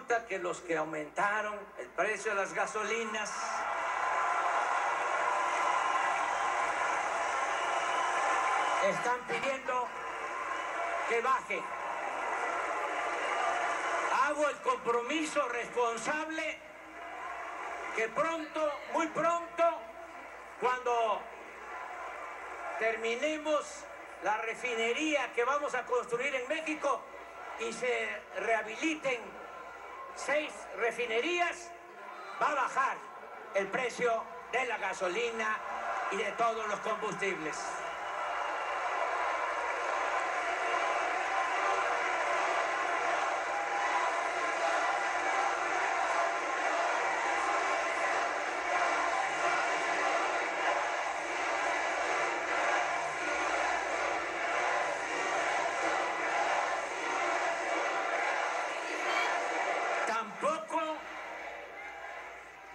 resulta que los que aumentaron el precio de las gasolinas están pidiendo que baje. Hago el compromiso responsable que pronto, muy pronto, cuando terminemos la refinería que vamos a construir en México y se rehabiliten 6 refinerías, va a bajar el precio de la gasolina y de todos los combustibles.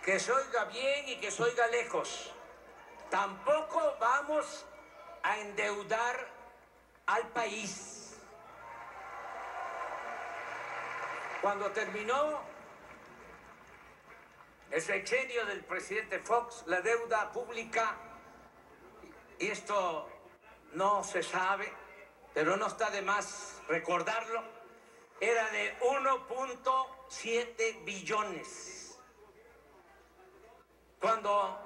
Que se oiga bien y que se oiga lejos. Tampoco vamos a endeudar al país. Cuando terminó el sexenio del presidente Fox, la deuda pública, y esto no se sabe, pero no está de más recordarlo, era de 1.7 billones. Cuando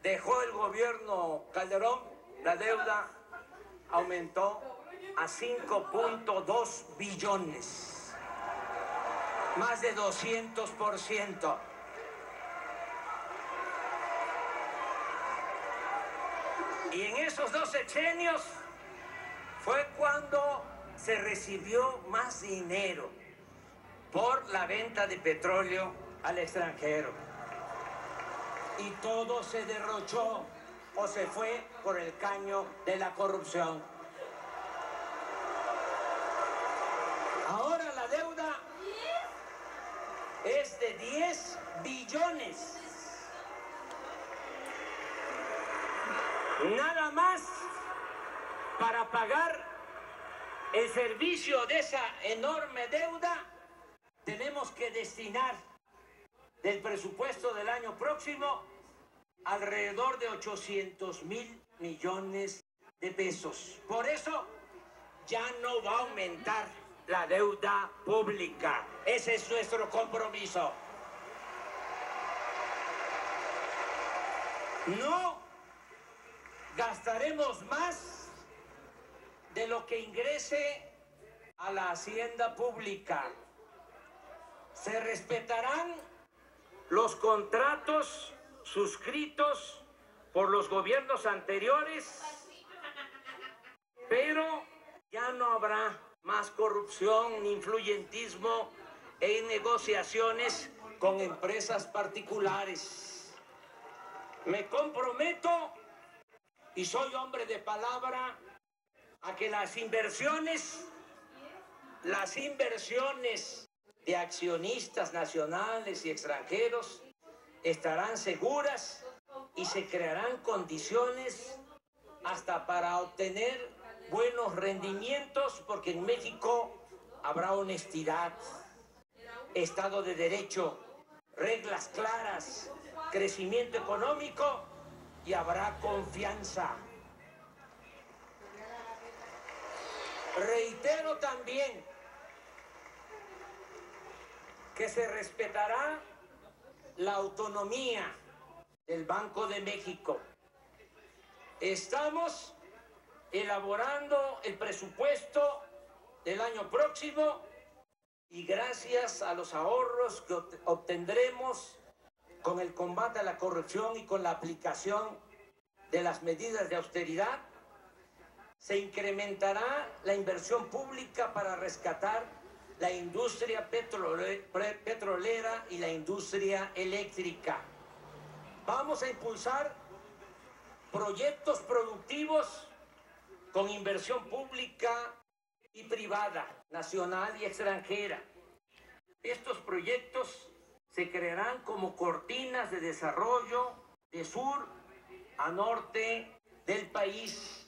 dejó el gobierno Calderón, la deuda aumentó a 5.2 billones, más de 200%. Y en esos 2 sexenios fue cuando se recibió más dinero por la venta de petróleo al extranjero. Y todo se derrochó o se fue por el caño de la corrupción. Ahora la deuda es de 10 billones. Nada más para pagar el servicio de esa enorme deuda tenemos que destinar del presupuesto del año próximo alrededor de 800,000 millones de pesos. Por eso ya no va a aumentar la deuda pública. Ese es nuestro compromiso. No gastaremos más de lo que ingrese a la hacienda pública. Se respetarán los contratos suscritos por los gobiernos anteriores, pero ya no habrá más corrupción ni influyentismo en negociaciones con empresas particulares. Me comprometo, y soy hombre de palabra, a que las inversiones de accionistas nacionales y extranjeros estarán seguras y se crearán condiciones hasta para obtener buenos rendimientos, porque en México habrá honestidad, Estado de Derecho, reglas claras, crecimiento económico y habrá confianza. Reitero también que se respetará la autonomía del Banco de México. Estamos elaborando el presupuesto del año próximo y gracias a los ahorros que obtendremos con el combate a la corrupción y con la aplicación de las medidas de austeridad, se incrementará la inversión pública para rescatar la industria petrolera y la industria eléctrica. Vamos a impulsar proyectos productivos con inversión pública y privada, nacional y extranjera. Estos proyectos se crearán como cortinas de desarrollo de sur a norte del país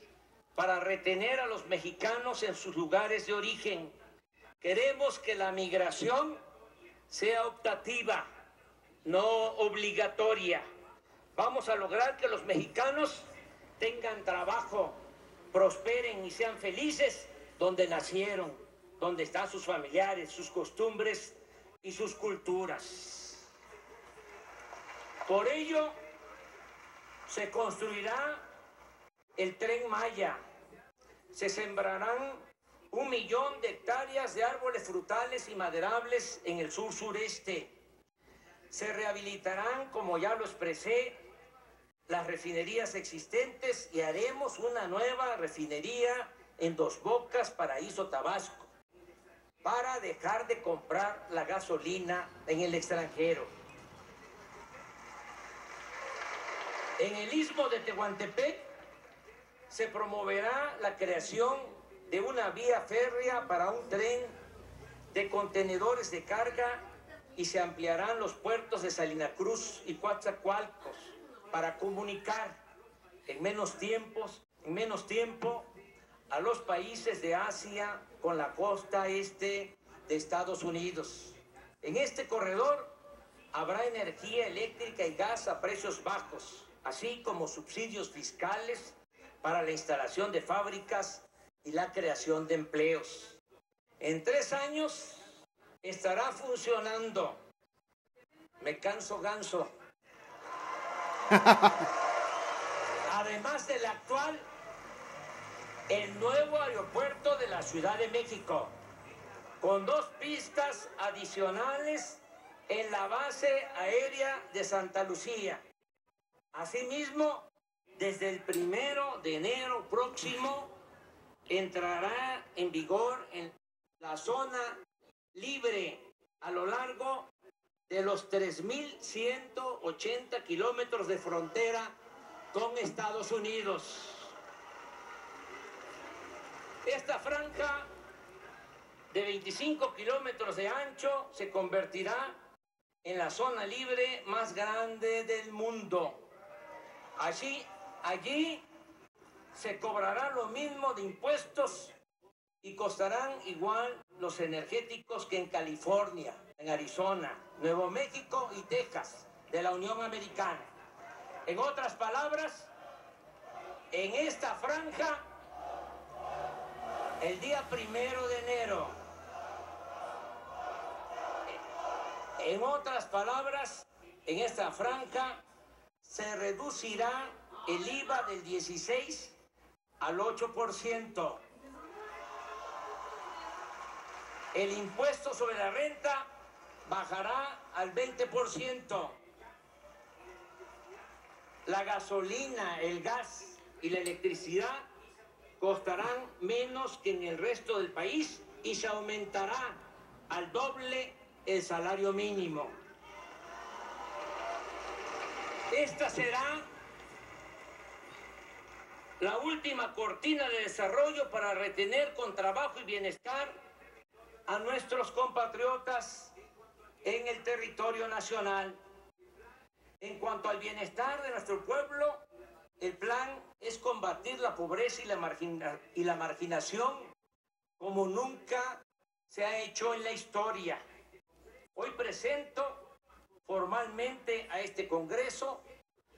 para retener a los mexicanos en sus lugares de origen. Queremos que la migración sea optativa, no obligatoria. Vamos a lograr que los mexicanos tengan trabajo, prosperen y sean felices donde nacieron, donde están sus familiares, sus costumbres y sus culturas. Por ello, se construirá el Tren Maya, se sembrarán 1 millón de hectáreas de árboles frutales y maderables en el sur-sureste. Se rehabilitarán, como ya lo expresé, las refinerías existentes y haremos una nueva refinería en Dos Bocas, Paraíso, Tabasco, para dejar de comprar la gasolina en el extranjero. En el istmo de Tehuantepec se promoverá la creación de una vía férrea para un tren de contenedores de carga y se ampliarán los puertos de Salina Cruz y Coatzacoalcos para comunicar en menos tiempo a los países de Asia con la costa este de Estados Unidos. En este corredor habrá energía eléctrica y gas a precios bajos, así como subsidios fiscales para la instalación de fábricas y la creación de empleos. En 3 años estará funcionando. Me canso ganso. Además del actual, el nuevo aeropuerto de la Ciudad de México, con 2 pistas adicionales en la base aérea de Santa Lucía. Asimismo, desde el 1 de enero próximo entrará en vigor en la zona libre a lo largo de los 3.180 kilómetros de frontera con Estados Unidos. Esta franja de 25 kilómetros de ancho se convertirá en la zona libre más grande del mundo. Allí se cobrará lo mismo de impuestos y costarán igual los energéticos que en California, en Arizona, Nuevo México y Texas de la Unión Americana. En otras palabras, en esta franja, el día 1 de enero, en esta franja se reducirá el IVA del 16 al 8%. El impuesto sobre la renta bajará al 20%. La gasolina, el gas y la electricidad costarán menos que en el resto del país y se aumentará al doble el salario mínimo. Esta será la última cortina de desarrollo para retener con trabajo y bienestar a nuestros compatriotas en el territorio nacional. En cuanto al bienestar de nuestro pueblo, el plan es combatir la pobreza y la marginación como nunca se ha hecho en la historia. Hoy presento formalmente a este Congreso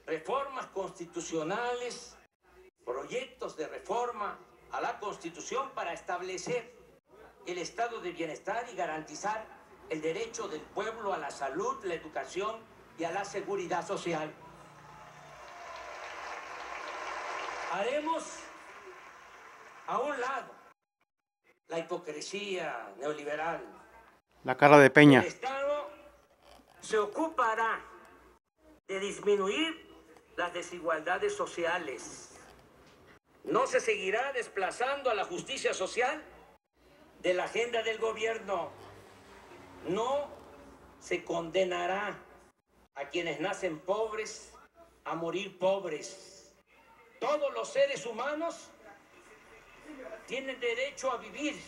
reformas constitucionales, proyectos de reforma a la Constitución para establecer el estado de bienestar y garantizar el derecho del pueblo a la salud, la educación y a la seguridad social. Haremos a un lado la hipocresía neoliberal. La cara de Peña. El Estado se ocupará de disminuir las desigualdades sociales. No se seguirá desplazando a la justicia social de la agenda del gobierno. No se condenará a quienes nacen pobres a morir pobres. Todos los seres humanos tienen derecho a vivir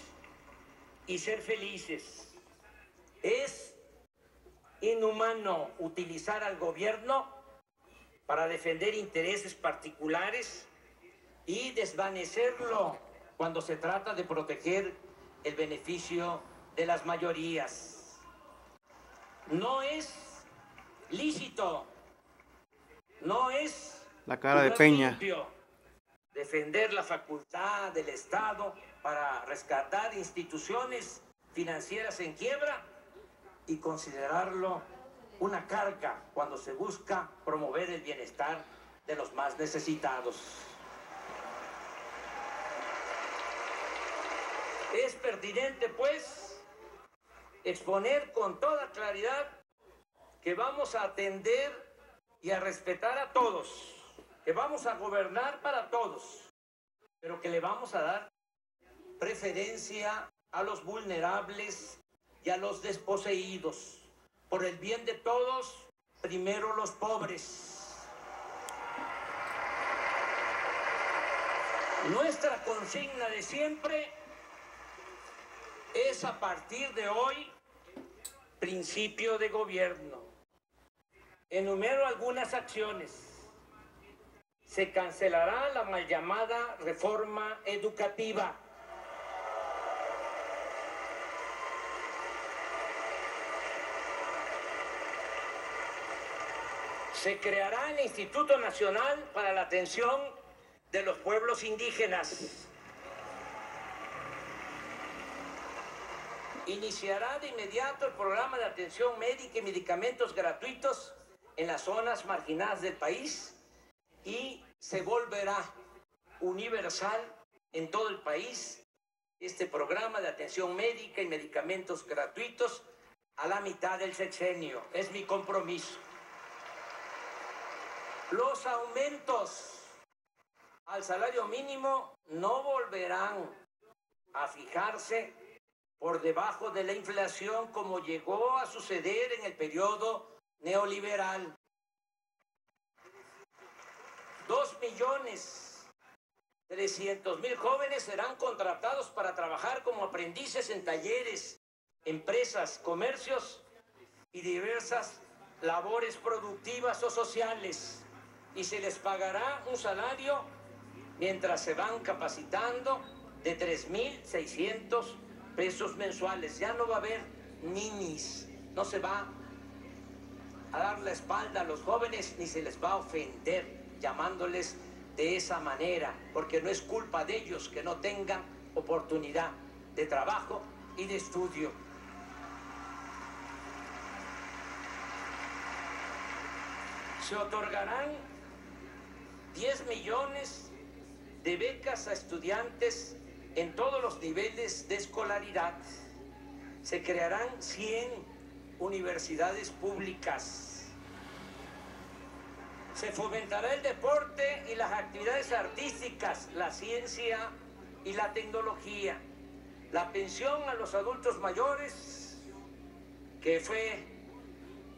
y ser felices. Es inhumano utilizar al gobierno para defender intereses particulares y desvanecerlo cuando se trata de proteger el beneficio de las mayorías. No es lícito, no es La cara de Peña. limpio defender la facultad del Estado para rescatar instituciones financieras en quiebra y considerarlo una carga cuando se busca promover el bienestar de los más necesitados. Es pertinente, pues, exponer con toda claridad que vamos a atender y a respetar a todos, que vamos a gobernar para todos, pero que le vamos a dar preferencia a los vulnerables y a los desposeídos. Por el bien de todos, primero los pobres. Nuestra consigna de siempre es, a partir de hoy, principio de gobierno. Enumero algunas acciones. Se cancelará la mal llamada reforma educativa. Se creará el Instituto Nacional para la Atención de los Pueblos Indígenas. Iniciará de inmediato el programa de atención médica y medicamentos gratuitos en las zonas marginadas del país y se volverá universal en todo el país este programa de atención médica y medicamentos gratuitos a la mitad del sexenio. Es mi compromiso. Los aumentos al salario mínimo no volverán a fijarse por debajo de la inflación como llegó a suceder en el periodo neoliberal. 2.300.000 jóvenes serán contratados para trabajar como aprendices en talleres, empresas, comercios y diversas labores productivas o sociales, y se les pagará un salario mientras se van capacitando de 3.600 pesos mensuales. Ya no va a haber ninis, no se va a dar la espalda a los jóvenes ni se les va a ofender llamándoles de esa manera, porque no es culpa de ellos que no tengan oportunidad de trabajo y de estudio. Se otorgarán 10 millones de becas a estudiantes en todos los niveles de escolaridad. Se crearán 100 universidades públicas. Se fomentará el deporte y las actividades artísticas, la ciencia y la tecnología. La pensión a los adultos mayores, que fue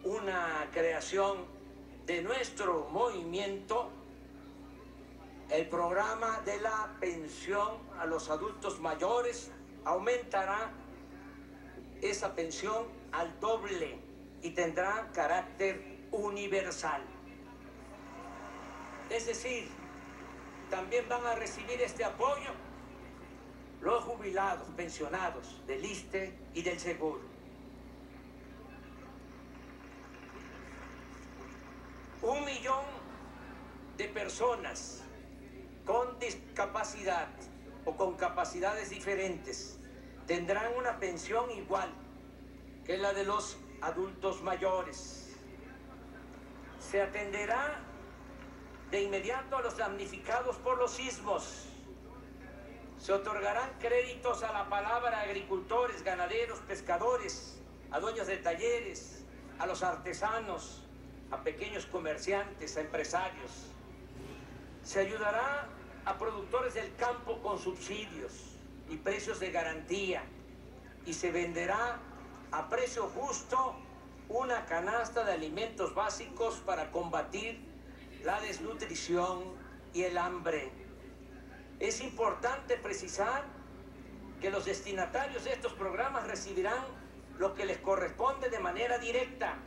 una creación de nuestro movimiento, el programa de la pensión a los adultos mayores aumentará esa pensión al doble y tendrá carácter universal. Es decir, también van a recibir este apoyo los jubilados, pensionados del ISSSTE y del Seguro. Un millón de personas con discapacidad o con capacidades diferentes tendrán una pensión igual que la de los adultos mayores. Se atenderá de inmediato a los damnificados por los sismos. Se otorgarán créditos a la palabra a agricultores, ganaderos, pescadores, a dueños de talleres, a los artesanos, a pequeños comerciantes, a empresarios. Se ayudará a productores del campo con subsidios y precios de garantía, y se venderá a precio justo una canasta de alimentos básicos para combatir la desnutrición y el hambre. Es importante precisar que los destinatarios de estos programas recibirán lo que les corresponde de manera directa,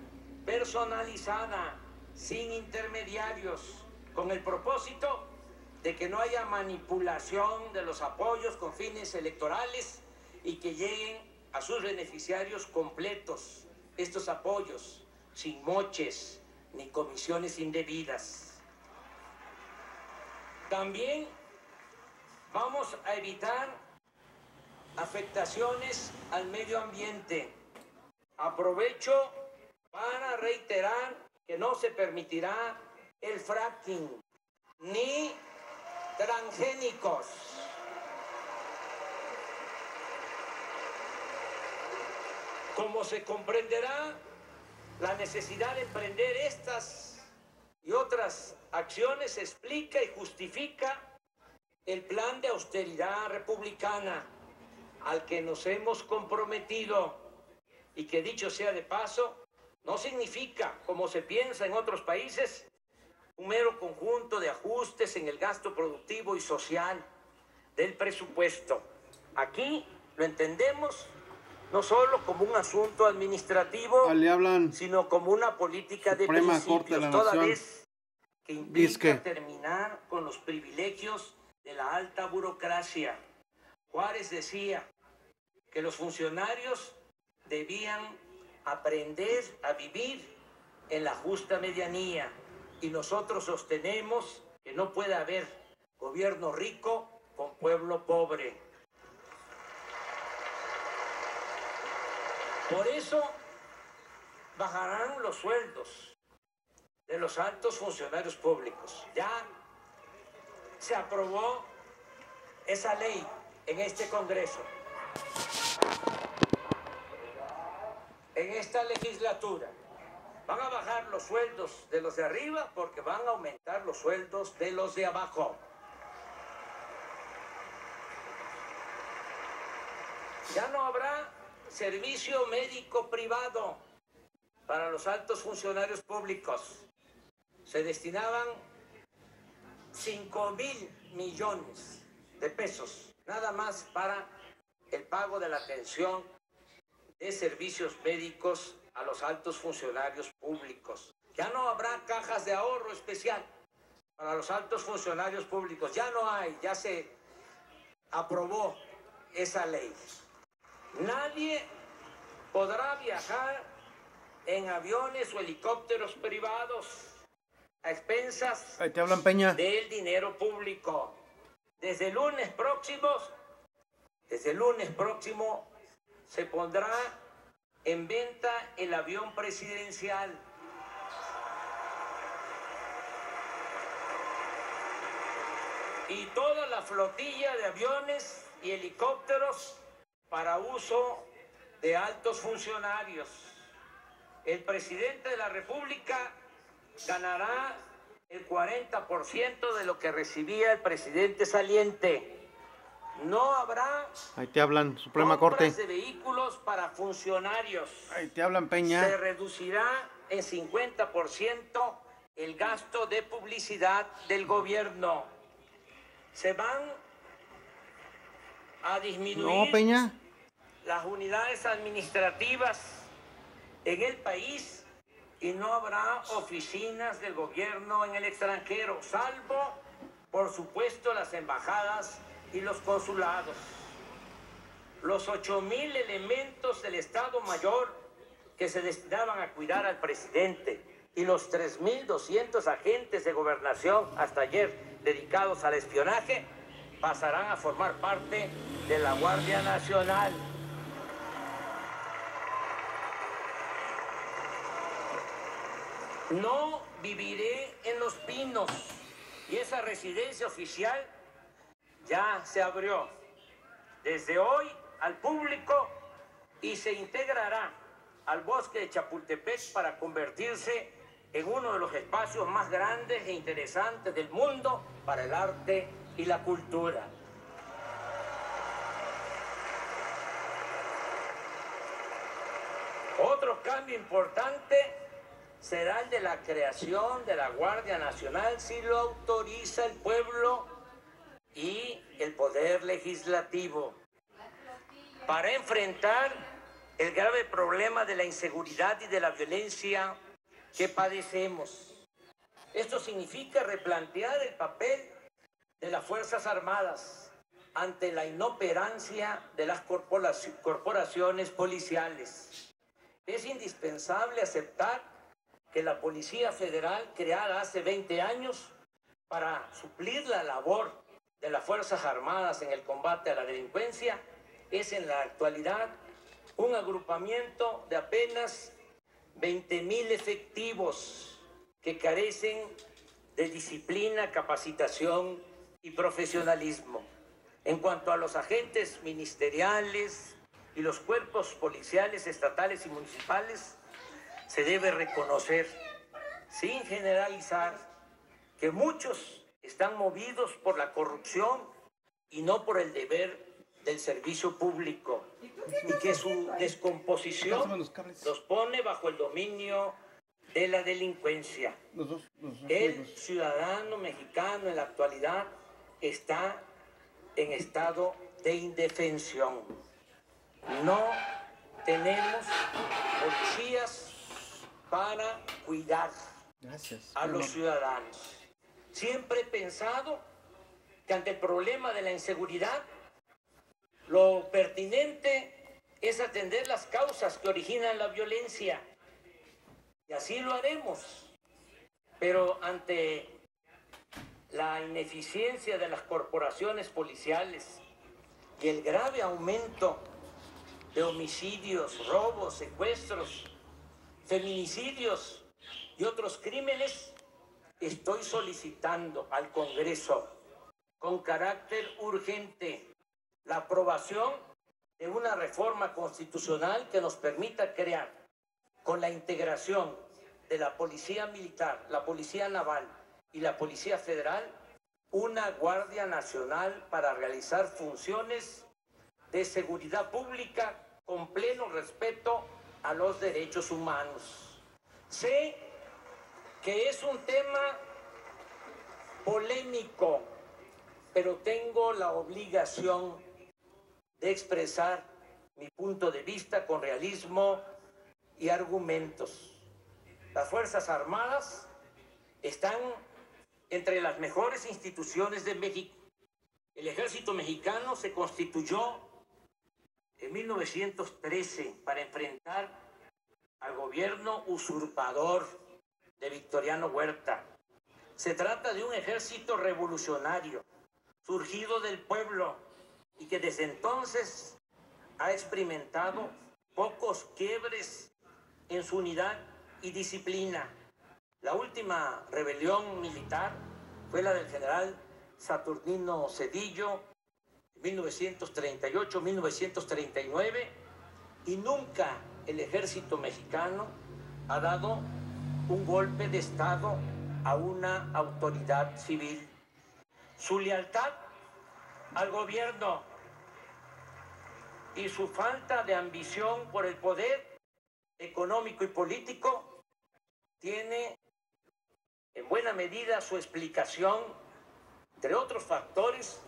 personalizada, sin intermediarios, con el propósito de que no haya manipulación de los apoyos con fines electorales y que lleguen a sus beneficiarios completos, estos apoyos sin moches ni comisiones indebidas. También vamos a evitar afectaciones al medio ambiente. Aprovecho para reiterar que no se permitirá el fracking ni transgénicos. Como se comprenderá, la necesidad de emprender estas y otras acciones explica y justifica el plan de austeridad republicana al que nos hemos comprometido y que, dicho sea de paso, no significa, como se piensa en otros países, un mero conjunto de ajustes en el gasto productivo y social del presupuesto. Aquí lo entendemos no solo como un asunto administrativo, sino como una política de principios, toda vez que implica terminar con los privilegios de la alta burocracia. Juárez decía que los funcionarios debían aprender a vivir en la justa medianía, y nosotros sostenemos que no puede haber gobierno rico con pueblo pobre. Por eso bajarán los sueldos de los altos funcionarios públicos. Ya se aprobó esa ley en este Congreso, en esta legislatura. Van a bajar los sueldos de los de arriba porque van a aumentar los sueldos de los de abajo. Ya no habrá servicio médico privado para los altos funcionarios públicos. Se destinaban 5,000 millones de pesos nada más para el pago de la atención de servicios médicos a los altos funcionarios públicos. Ya no habrá cajas de ahorro especial para los altos funcionarios públicos. Ya no hay, ya se aprobó esa ley. Nadie podrá viajar en aviones o helicópteros privados a expensas del dinero público. Desde el lunes próximo se pondrá en venta el avión presidencial. Y toda la flotilla de aviones y helicópteros para uso de altos funcionarios. El presidente de la República ganará el 40% de lo que recibía el presidente saliente. No habrá Suprema Corte de vehículos para funcionarios. Peña. Se reducirá en 50% el gasto de publicidad del gobierno. Se van a disminuir las unidades administrativas en el país y no habrá oficinas del gobierno en el extranjero, salvo, por supuesto, las embajadas y los consulados. Los 8,000 elementos del Estado Mayor que se destinaban a cuidar al presidente y los 3,200 agentes de gobernación hasta ayer dedicados al espionaje pasarán a formar parte de la Guardia Nacional. No viviré en Los Pinos y esa residencia oficial ya se abrió desde hoy al público y se integrará al bosque de Chapultepec para convertirse en uno de los espacios más grandes e interesantes del mundo para el arte y la cultura. Otro cambio importante será el de la creación de la Guardia Nacional si lo autoriza el pueblo y el Poder Legislativo, para enfrentar el grave problema de la inseguridad y de la violencia que padecemos. Esto significa replantear el papel de las Fuerzas Armadas ante la inoperancia de las corporaciones policiales Es indispensable aceptar que la Policía Federal, creada hace 20 años para suplir la labor de las Fuerzas Armadas en el combate a la delincuencia, es en la actualidad un agrupamiento de apenas 20,000 efectivos que carecen de disciplina, capacitación y profesionalismo. En cuanto a los agentes ministeriales y los cuerpos policiales estatales y municipales, se debe reconocer, sin generalizar, que muchos están movidos por la corrupción y no por el deber del servicio público, y que su descomposición los pone bajo el dominio de la delincuencia. El ciudadano mexicano en la actualidad está en estado de indefensión. No tenemos policías para cuidar a los ciudadanos. Siempre he pensado que ante el problema de la inseguridad, lo pertinente es atender las causas que originan la violencia. Y así lo haremos. Pero ante la ineficiencia de las corporaciones policiales y el grave aumento de homicidios, robos, secuestros, feminicidios y otros crímenes, estoy solicitando al Congreso con carácter urgente la aprobación de una reforma constitucional que nos permita crear, con la integración de la Policía Militar, la Policía Naval y la Policía Federal, una Guardia Nacional para realizar funciones de seguridad pública con pleno respeto a los derechos humanos. Sé que es un tema polémico, pero tengo la obligación de expresar mi punto de vista con realismo y argumentos. Las Fuerzas Armadas están entre las mejores instituciones de México. El Ejército Mexicano se constituyó en 1913 para enfrentar al gobierno usurpador de Victoriano Huerta. Se trata de un ejército revolucionario, surgido del pueblo, y que desde entonces ha experimentado pocos quiebres en su unidad y disciplina. La última rebelión militar fue la del general Saturnino Cedillo, 1938-1939, y nunca el ejército mexicano ha dado un golpe de Estado a una autoridad civil. Su lealtad al gobierno y su falta de ambición por el poder económico y político tiene en buena medida su explicación, entre otros factores,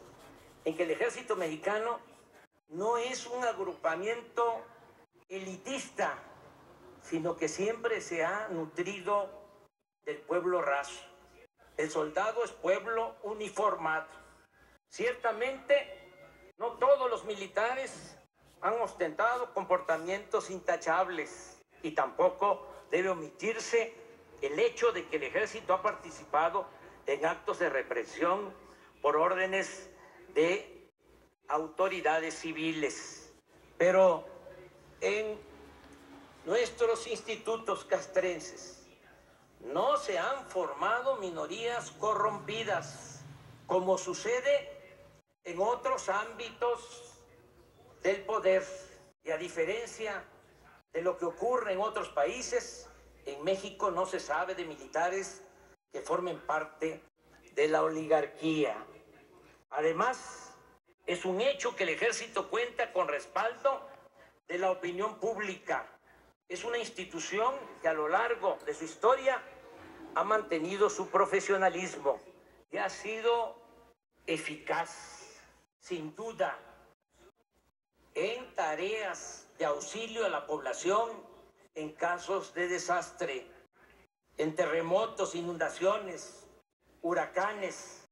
en que el ejército mexicano no es un agrupamiento elitista, sino que siempre se ha nutrido del pueblo raso. El soldado es pueblo uniformado. Ciertamente, no todos los militares han ostentado comportamientos intachables, y tampoco debe omitirse el hecho de que el ejército ha participado en actos de represión por órdenes de autoridades civiles. Pero en nuestros institutos castrenses no se han formado minorías corrompidas, como sucede en otros ámbitos del poder. Y a diferencia de lo que ocurre en otros países, en México no se sabe de militares que formen parte de la oligarquía. Además, es un hecho que el ejército cuenta con respaldo de la opinión pública. Es una institución que a lo largo de su historia ha mantenido su profesionalismo y ha sido eficaz, sin duda, en tareas de auxilio a la población en casos de desastre, en terremotos, inundaciones, huracanes,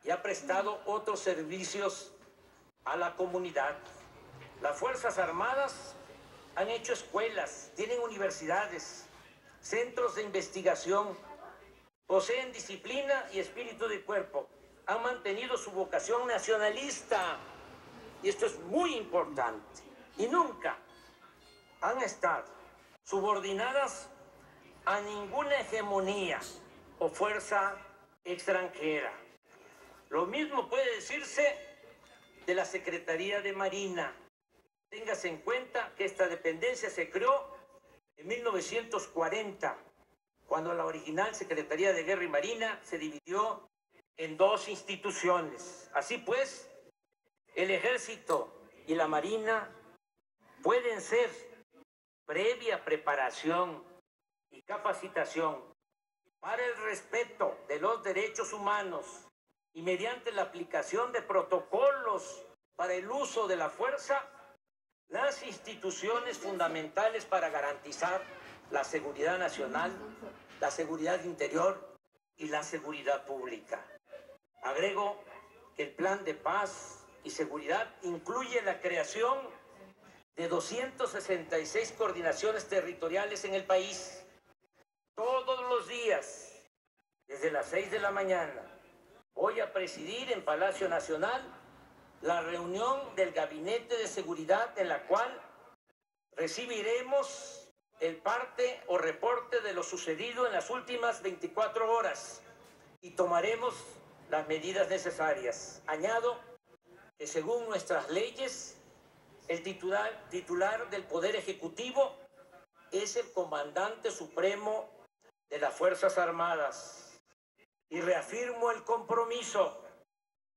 y ha prestado otros servicios a la comunidad. Las Fuerzas Armadas han hecho escuelas, tienen universidades, centros de investigación, poseen disciplina y espíritu de cuerpo, han mantenido su vocación nacionalista, y esto es muy importante, y nunca han estado subordinadas a ninguna hegemonía o fuerza extranjera. Lo mismo puede decirse de la Secretaría de Marina. Téngase en cuenta que esta dependencia se creó en 1940, cuando la original Secretaría de Guerra y Marina se dividió en dos instituciones. Así pues, el Ejército y la Marina pueden ser previa preparación y capacitación para el respeto de los derechos humanos y mediante la aplicación de protocolos para el uso de la fuerza, las instituciones fundamentales para garantizar la seguridad nacional, la seguridad interior y la seguridad pública. Agrego que el Plan de Paz y Seguridad incluye la creación de 266 coordinaciones territoriales en el país. Todos los días, desde las 6 de la mañana, voy a presidir en Palacio Nacional la reunión del Gabinete de Seguridad, en la cual recibiremos el parte o reporte de lo sucedido en las últimas 24 horas y tomaremos las medidas necesarias. Añado que según nuestras leyes, el titular del Poder Ejecutivo es el comandante supremo de las Fuerzas Armadas. Y reafirmo el compromiso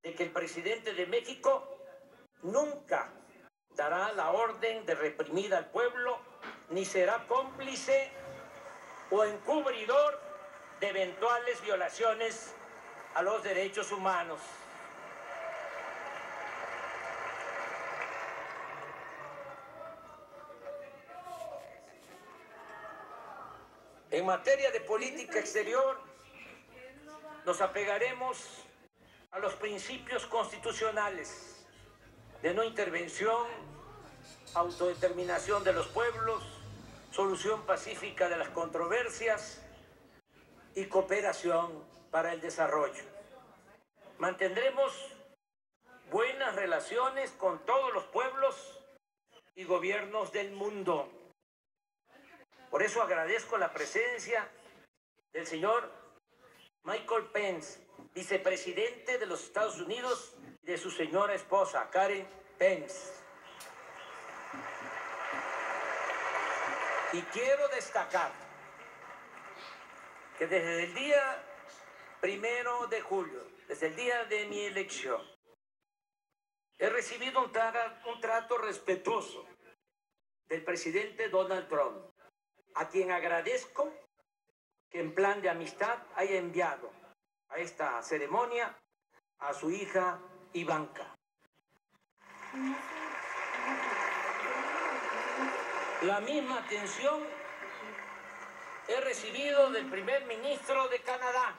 de que el presidente de México nunca dará la orden de reprimir al pueblo, ni será cómplice o encubridor de eventuales violaciones a los derechos humanos. En materia de política exterior, nos apegaremos a los principios constitucionales de no intervención, autodeterminación de los pueblos, solución pacífica de las controversias y cooperación para el desarrollo. Mantendremos buenas relaciones con todos los pueblos y gobiernos del mundo. Por eso agradezco la presencia del señor Michael Pence, vicepresidente de los Estados Unidos, y de su señora esposa, Karen Pence. Y quiero destacar que desde el día 1 de julio, desde el día de mi elección, he recibido un trato respetuoso del presidente Donald Trump, a quien agradezco que en plan de amistad haya enviado a esta ceremonia a su hija Ivanka. La misma atención he recibido del primer ministro de Canadá,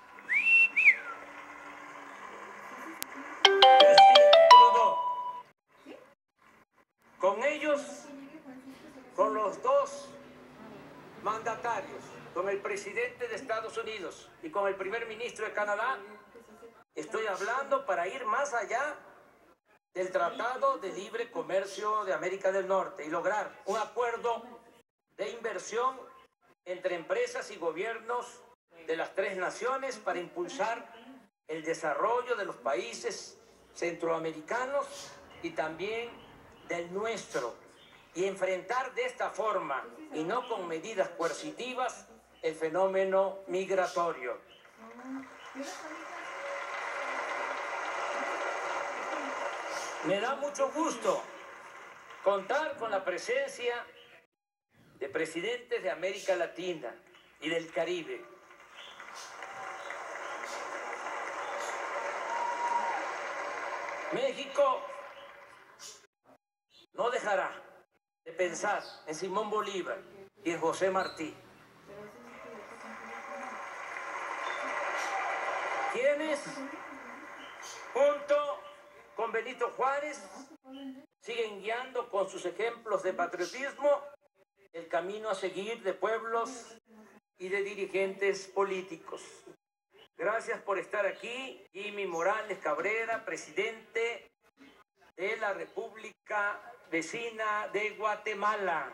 Justin Trudeau. Con ellos, con los dos mandatarios, con el presidente de Estados Unidos y con el primer ministro de Canadá, estoy hablando para ir más allá del Tratado de Libre Comercio de América del Norte y lograr un acuerdo de inversión entre empresas y gobiernos de las tres naciones para impulsar el desarrollo de los países centroamericanos y también del nuestro, y enfrentar de esta forma, y no con medidas coercitivas, el fenómeno migratorio. Me da mucho gusto contar con la presencia de presidentes de América Latina y del Caribe. México no dejará de pensar en Simón Bolívar y en José Martí, quienes, junto con Benito Juárez, siguen guiando con sus ejemplos de patriotismo el camino a seguir de pueblos y de dirigentes políticos. Gracias por estar aquí. Jimmy Morales Cabrera, presidente de la República Vecina de Guatemala.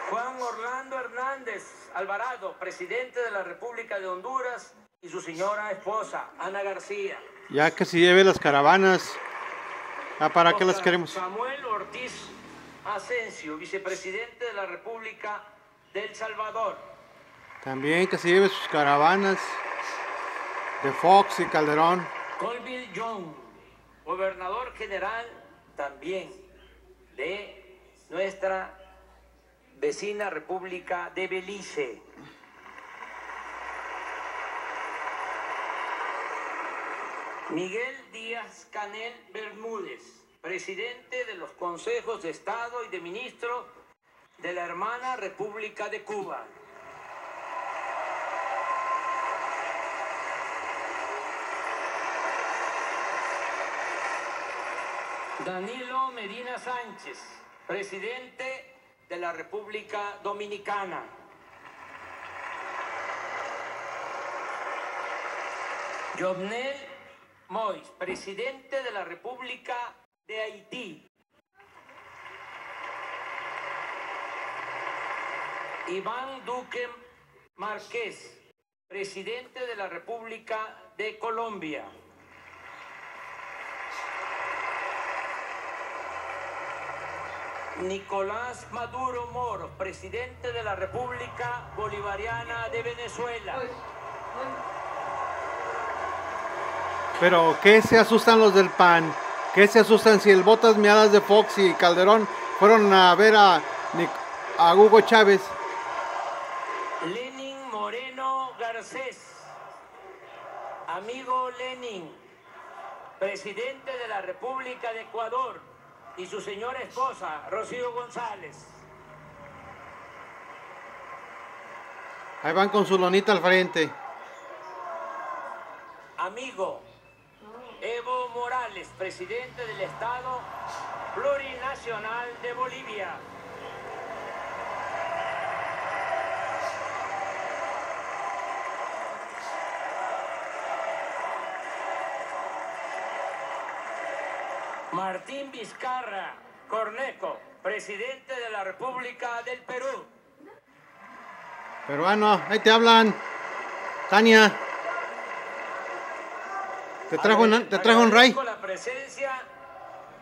Juan Orlando Hernández Alvarado, presidente de la República de Honduras, y su señora esposa, Ana García. Ya que se lleve las caravanas. ¿Para qué las queremos? Samuel Ortiz Asensio, vicepresidente de la República de El Salvador. También que se lleve sus caravanas de Fox y Calderón. Colville Young, gobernador general también de nuestra vecina República de Belice. Miguel Díaz Canel Bermúdez, presidente de los consejos de Estado y de ministros de la hermana República de Cuba. Danilo Medina Sánchez, presidente de la República Dominicana. Jovenel Moïse, presidente de la República de Haití. Iván Duque Márquez, presidente de la República de Colombia. Nicolás Maduro Moros, presidente de la República Bolivariana de Venezuela. Pero ¿qué se asustan los del PAN? ¿Qué se asustan si el Botas Miadas de Fox y Calderón fueron a ver a Hugo Chávez? Lenin Moreno Garcés, amigo Lenin, presidente de la República de Ecuador, y su señora esposa, Rocío González. Ahí van con su lonita al frente. Amigo Evo Morales, presidente del Estado Plurinacional de Bolivia. Martín Vizcarra Cornejo, presidente de la República del Perú. Peruano, ahí te hablan. Tania. Te trajo un ray. Con la presencia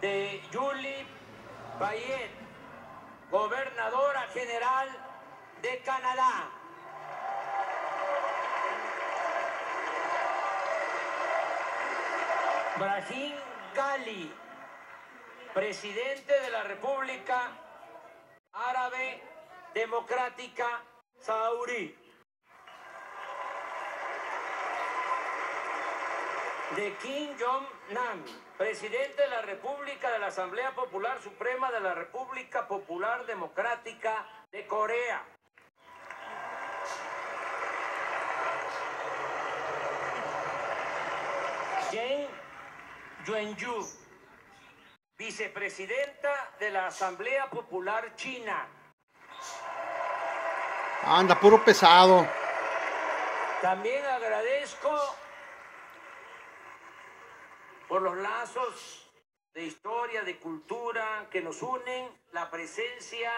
de Julie Bayet, gobernadora general de Canadá. Brahim Gali, presidente de la República Árabe Democrática Saharaui. De Kim Jong-nam, presidente de la República de la Asamblea Popular Suprema de la República Popular Democrática de Corea. Jen Yuanyu, vicepresidenta de la Asamblea Popular China. Anda, puro pesado. También agradezco por los lazos de historia, de cultura que nos unen, la presencia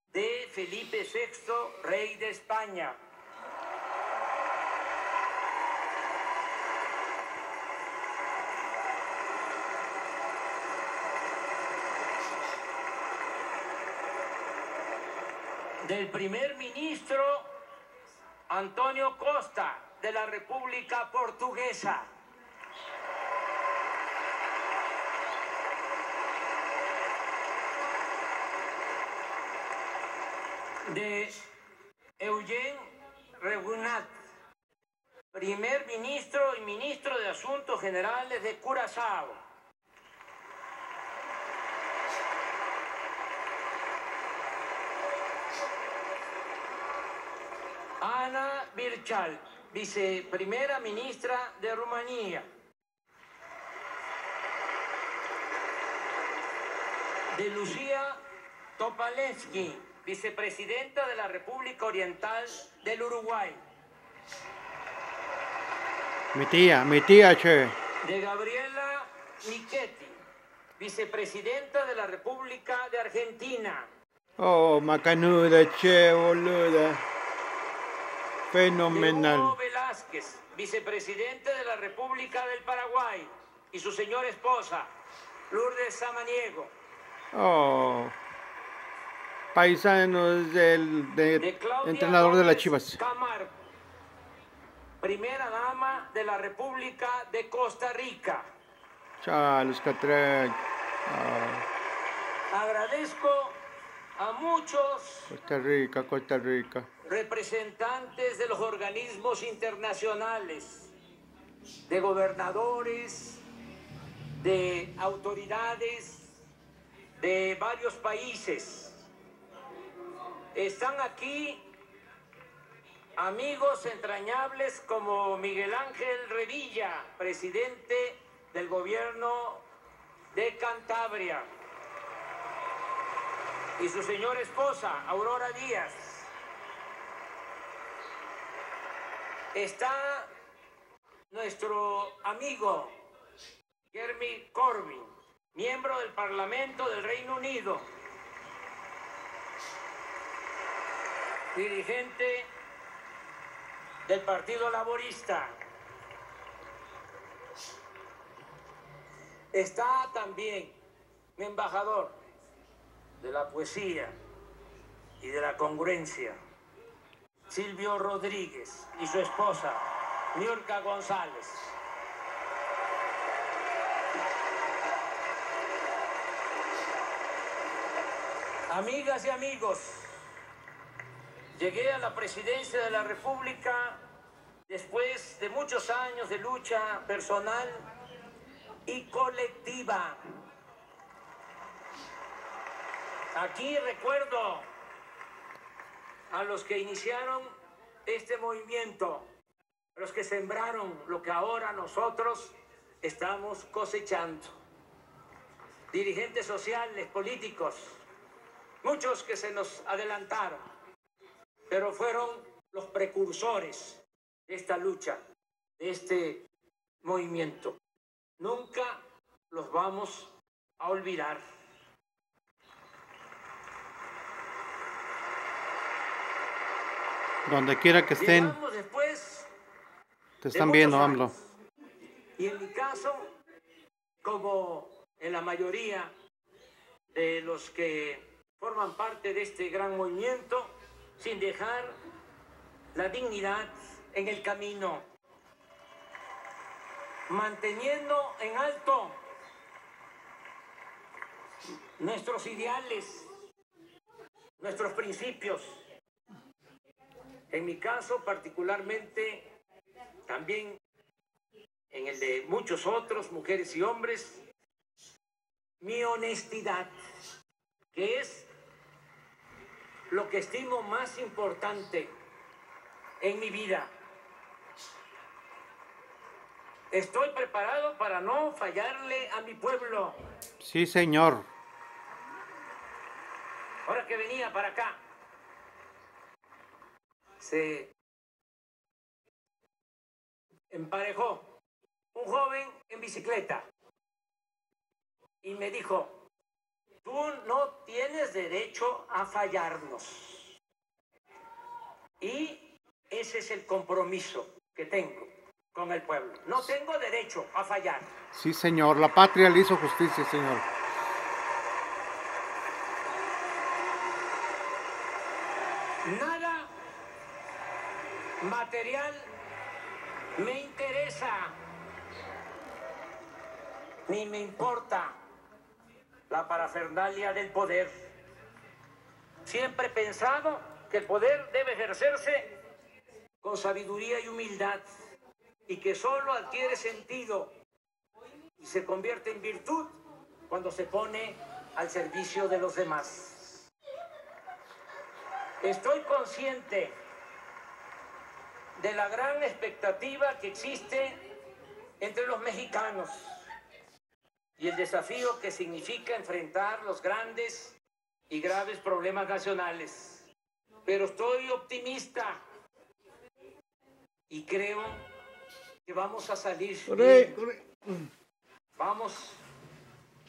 de Felipe VI, rey de España. Del primer ministro Antonio Costa, de la República Portuguesa. De Eugene Regunat, primer ministro y ministro de Asuntos Generales de Curazao. Ana Birchal, viceprimera ministra de Rumanía. de Lucía Topalevsky, vicepresidenta de la República Oriental del Uruguay. Mi tía, che. De Gabriela Michetti, vicepresidenta de la República de Argentina. Oh, macanuda, che, boluda. Fenomenal. De Hugo Velázquez, vicepresidente de la República del Paraguay, y su señora esposa, Lourdes Samaniego. Oh, paisanos De Claudia entrenador de las Gómez Chivas. Camargo, primera dama de la República de Costa Rica. Charles Catrec. Agradezco a muchos Costa Rica. representantes de los organismos internacionales, de gobernadores, de autoridades de varios países. Están aquí amigos entrañables como Miguel Ángel Revilla, presidente del gobierno de Cantabria, y su señora esposa, Aurora Díaz. Está nuestro amigo Jeremy Corbyn, miembro del Parlamento del Reino Unido, dirigente del Partido Laborista. Está también mi embajador de la poesía y de la congruencia, Silvio Rodríguez, y su esposa, Niurka González. Amigas y amigos, llegué a la presidencia de la República después de muchos años de lucha personal y colectiva. Aquí recuerdo a los que iniciaron este movimiento, a los que sembraron lo que ahora nosotros estamos cosechando. Dirigentes sociales, políticos, muchos que se nos adelantaron, pero fueron los precursores de esta lucha, de este movimiento. Nunca los vamos a olvidar. Donde quiera que estén, Llegamos después te están viendo, muchos AMLO. años. Y en mi caso, como en la mayoría de los que forman parte de este gran movimiento, sin dejar la dignidad en el camino, manteniendo en alto nuestros ideales, nuestros principios. En mi caso, particularmente, también en el de muchos otros, mujeres y hombres, mi honestidad, que es lo que estimo más importante en mi vida. Estoy preparado para no fallarle a mi pueblo. Sí, señor. Ahora que venía para acá, se emparejó un joven en bicicleta y me dijo: tú no tienes derecho a fallarnos. Y ese es el compromiso que tengo con el pueblo. No tengo derecho a fallar. Sí, señor. La patria le hizo justicia, señor. Nada material me interesa, ni me importa la parafernalia del poder. Siempre he pensado que el poder debe ejercerse con sabiduría y humildad, y que solo adquiere sentido y se convierte en virtud cuando se pone al servicio de los demás. Estoy consciente de la gran expectativa que existe entre los mexicanos y el desafío que significa enfrentar los grandes y graves problemas nacionales. Pero estoy optimista y creo que vamos a salir bien. Vamos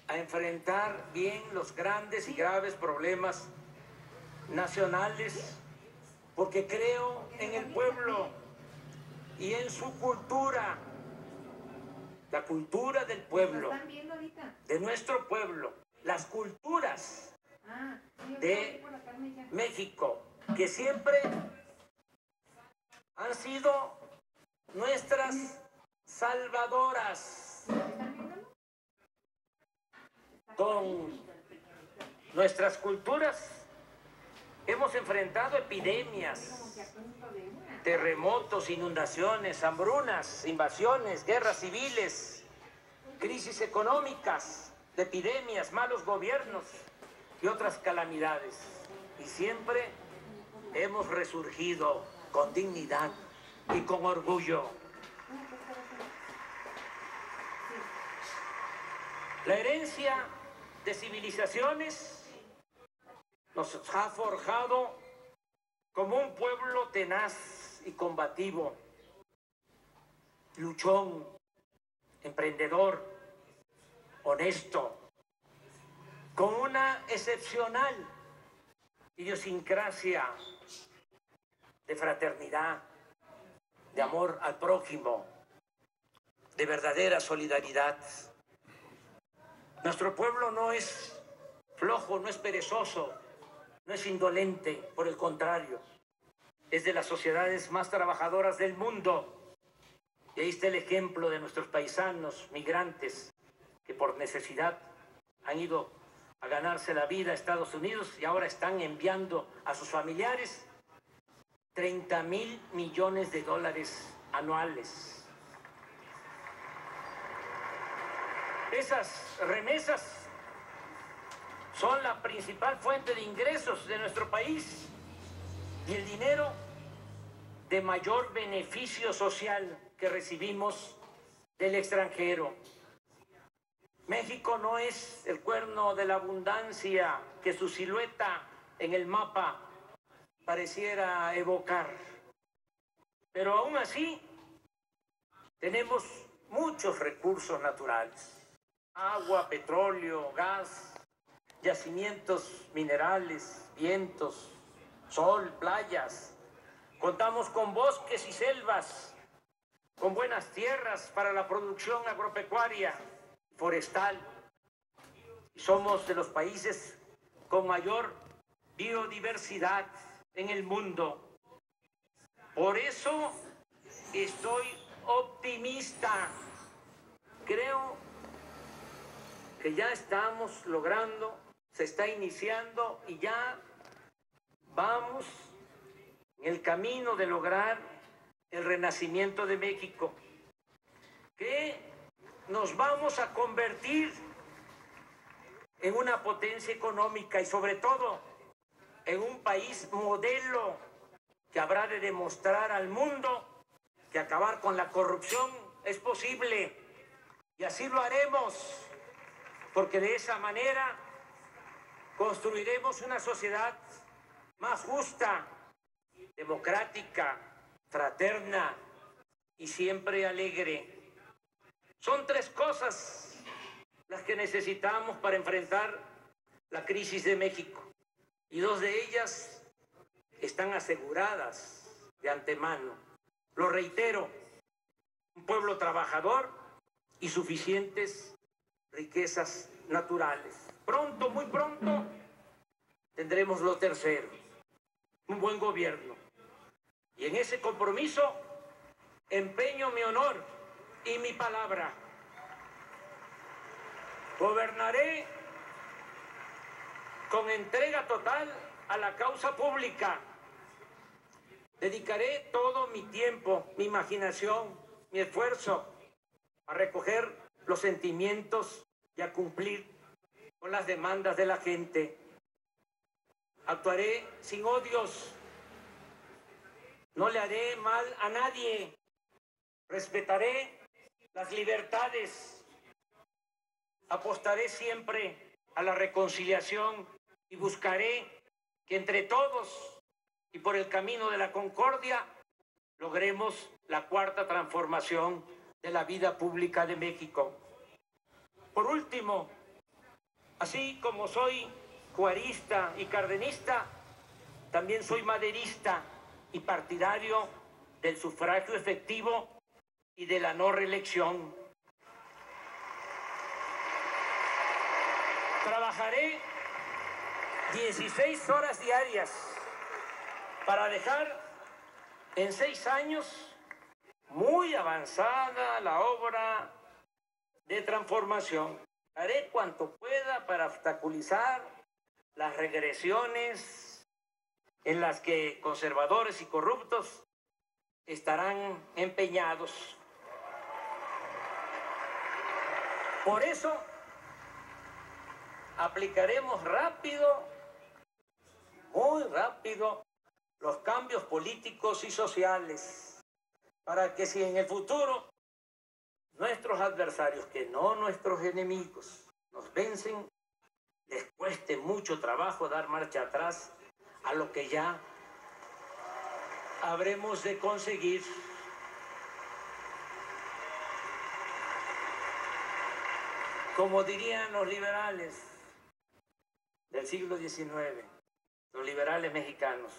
a enfrentar bien los grandes y graves problemas nacionales, porque creo en el pueblo y en su cultura, la cultura del pueblo, de nuestro pueblo, las culturas de México, que siempre han sido nuestras salvadoras. Con nuestras culturas hemos enfrentado epidemias, terremotos, inundaciones, hambrunas, invasiones, guerras civiles, crisis económicas, epidemias, malos gobiernos y otras calamidades. Y siempre hemos resurgido con dignidad y con orgullo. La herencia de civilizaciones nos ha forjado como un pueblo tenaz y combativo, luchón, emprendedor, honesto, con una excepcional idiosincrasia de fraternidad, de amor al prójimo, de verdadera solidaridad. Nuestro pueblo no es flojo, no es perezoso, no es indolente, por el contrario, es de las sociedades más trabajadoras del mundo. Y ahí está el ejemplo de nuestros paisanos migrantes que por necesidad han ido a ganarse la vida a Estados Unidos y ahora están enviando a sus familiares 30,000 millones de dólares anuales. Esas remesas son la principal fuente de ingresos de nuestro país y el dinero de mayor beneficio social que recibimos del extranjero. México no es el cuerno de la abundancia que su silueta en el mapa pareciera evocar, pero aún así tenemos muchos recursos naturales: agua, petróleo, gas, yacimientos minerales, vientos, sol, playas. Contamos con bosques y selvas, con buenas tierras para la producción agropecuaria, forestal. Somos de los países con mayor biodiversidad en el mundo. Por eso estoy optimista. Creo que ya estamos logrando, se está iniciando y ya vamos en el camino de lograr el renacimiento de México, que nos vamos a convertir en una potencia económica y sobre todo en un país modelo que habrá de demostrar al mundo que acabar con la corrupción es posible, y así lo haremos, porque de esa manera construiremos una sociedad más justa, democrática, fraterna y siempre alegre. Son tres cosas las que necesitamos para enfrentar la crisis de México, y dos de ellas están aseguradas de antemano. Lo reitero: un pueblo trabajador y suficientes riquezas naturales. Pronto, muy pronto, tendremos lo tercero: un buen gobierno. Y en ese compromiso empeño mi honor y mi palabra. Gobernaré con entrega total a la causa pública. Dedicaré todo mi tiempo, mi imaginación, mi esfuerzo a recoger los sentimientos y a cumplir con las demandas de la gente. Actuaré sin odios, no le haré mal a nadie, respetaré las libertades apostaré siempre a la reconciliación y buscaré que entre todos y por el camino de la concordia logremos la cuarta transformación de la vida pública de México. Por último, así como soy juarista y cardenista, también soy maderista y partidario del sufragio efectivo y de la no reelección. Trabajaré 16 horas diarias para dejar en 6 años muy avanzada la obra de transformación. Haré cuanto pueda para obstaculizar las regresiones en las que conservadores y corruptos estarán empeñados. Por eso, aplicaremos rápido, muy rápido, los cambios políticos y sociales para que si en el futuro nuestros adversarios, que no nuestros enemigos, nos vencen, les cueste mucho trabajo dar marcha atrás a lo que ya habremos de conseguir. Como dirían los liberales del siglo XIX, los liberales mexicanos,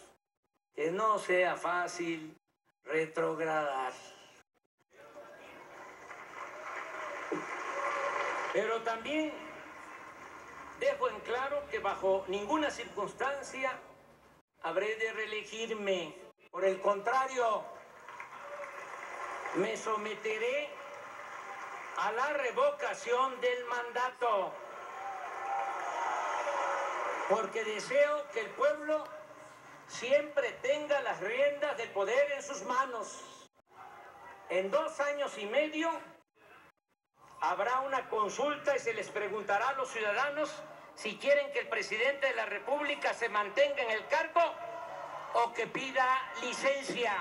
que no sea fácil retrogradar. Pero también dejo en claro que bajo ninguna circunstancia habré de reelegirme. Por el contrario, me someteré a la revocación del mandato, porque deseo que el pueblo siempre tenga las riendas del poder en sus manos. En 2 años y medio habrá una consulta y se les preguntará a los ciudadanos si quieren que el presidente de la República se mantenga en el cargo o que pida licencia,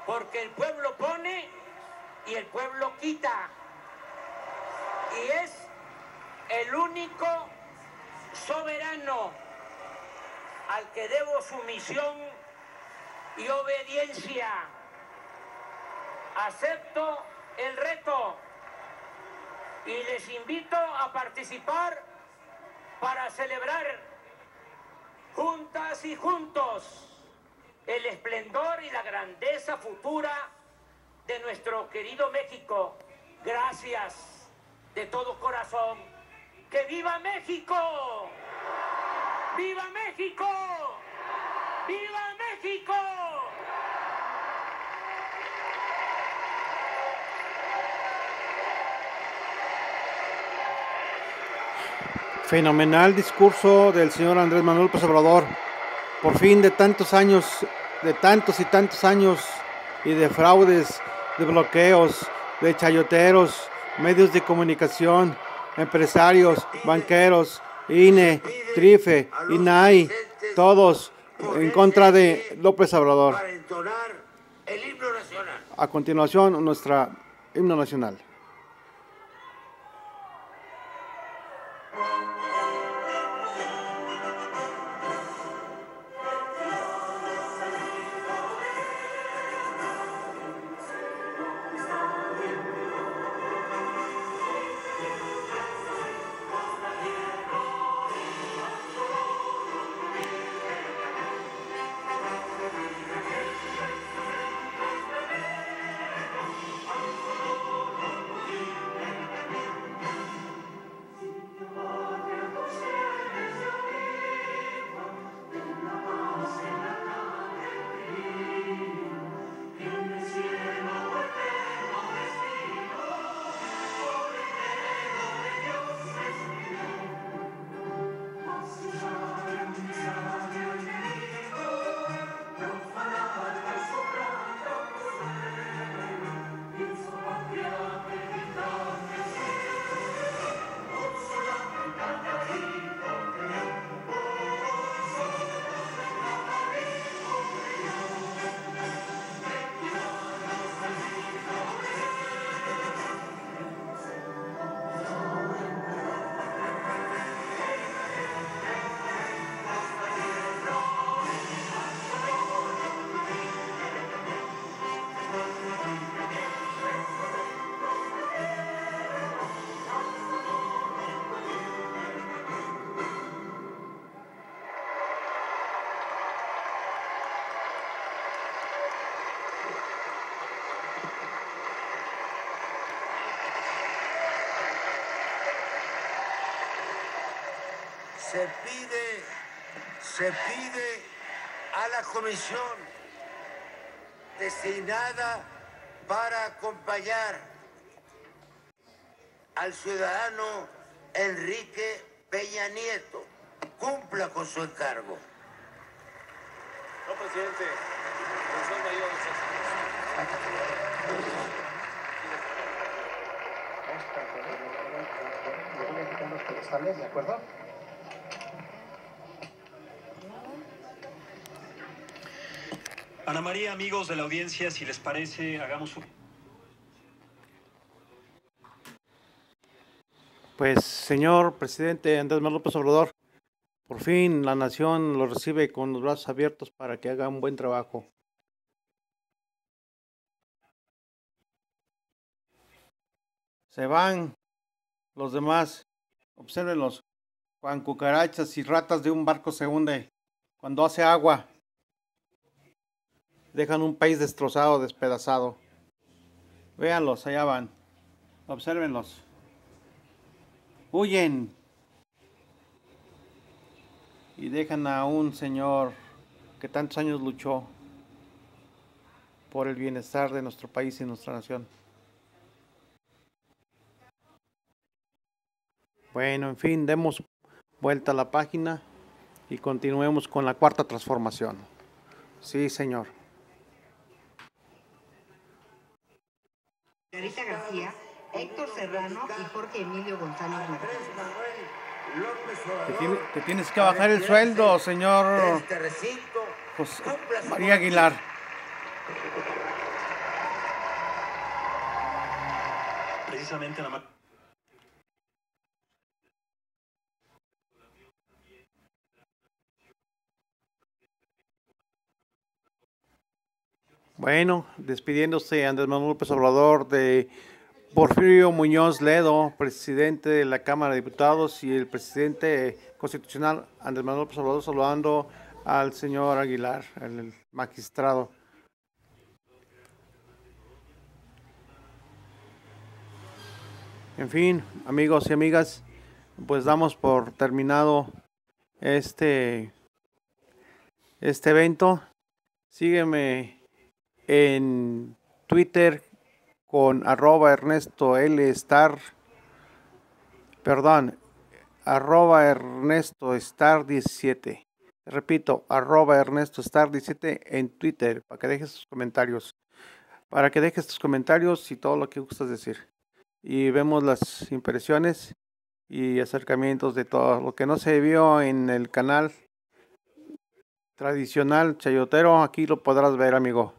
porque el pueblo pone y el pueblo quita. Y es el único soberano al que debo sumisión y obediencia. Acepto el reto y les invito a participar para celebrar juntas y juntos el esplendor y la grandeza futura de nuestro querido México. Gracias de todo corazón. ¡Que viva México! ¡Viva México! ¡Viva México! Fenomenal discurso del señor Andrés Manuel López Obrador. Por fin, de tantos años, de tantos y tantos años y de fraudes, de bloqueos, de chayoteros, medios de comunicación, empresarios, banqueros, INE, TRIFE, INAI, todos en contra de López Obrador. Para entonar el himno nacional. A continuación, nuestra himno nacional. se pide a la comisión designada para acompañar al ciudadano Enrique Peña Nieto cumpla con su encargo. No, presidente. Función mayor ¿de acuerdo? Ana María, amigos de la audiencia, si les parece, hagamos un... Pues, señor presidente Andrés Manuel López Obrador, por fin la nación lo recibe con los brazos abiertos para que haga un buen trabajo. Se van los demás, obsérvenlos, cuando cucarachas y ratas de un barco se hunde, cuando hace agua, dejan un país destrozado, despedazado. Véanlos, allá van, obsérvenlos. Huyen y dejan a un señor que tantos años luchó por el bienestar de nuestro país y nuestra nación. Bueno, en fin, demos vuelta a la página y continuemos con la cuarta transformación. Sí, señor. Margarita García, Héctor Serrano y Jorge Emilio González Martínez. Te tienes que bajar el sueldo, señor José María Aguilar. Precisamente la... Bueno, despidiéndose Andrés Manuel López Obrador de Porfirio Muñoz Ledo, presidente de la Cámara de Diputados, y el presidente constitucional Andrés Manuel López Obrador, saludando al señor Aguilar, el magistrado. En fin, amigos y amigas, pues damos por terminado este evento. Sígueme en Twitter con @Ernesto L Star, @Ernesto Star 17. Repito, @Ernesto Star 17 en Twitter, para que dejes tus comentarios. Y todo lo que gustas decir. Y vemos las impresiones y acercamientos de todo lo que no se vio en el canal tradicional chayotero. Aquí lo podrás ver, amigo.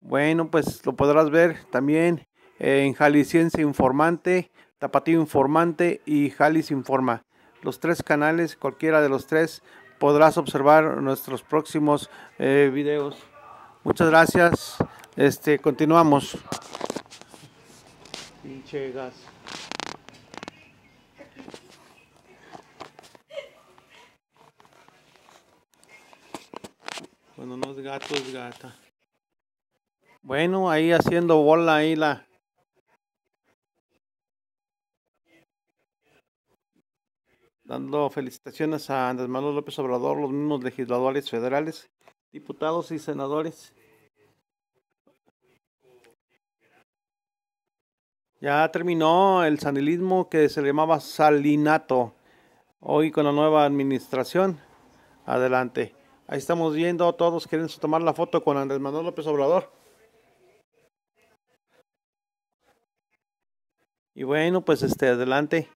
Bueno, pues lo podrás ver también en Jalisciense Informante, Tapatío Informante y Jalis Informa. Los tres canales, cualquiera de los tres, podrás observar nuestros próximos videos. Muchas gracias. Continuamos. Pinche gas. Bueno, no es gato, es gata. Bueno, ahí haciendo bola ahí dando felicitaciones a Andrés Manuel López Obrador, los mismos legisladores federales, diputados y senadores. Ya terminó el sanilismo que se llamaba salinato. Hoy con la nueva administración, adelante. Ahí estamos viendo, todos quieren tomar la foto con Andrés Manuel López Obrador. Y bueno, pues adelante.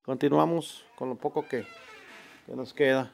Continuamos con lo poco que nos queda.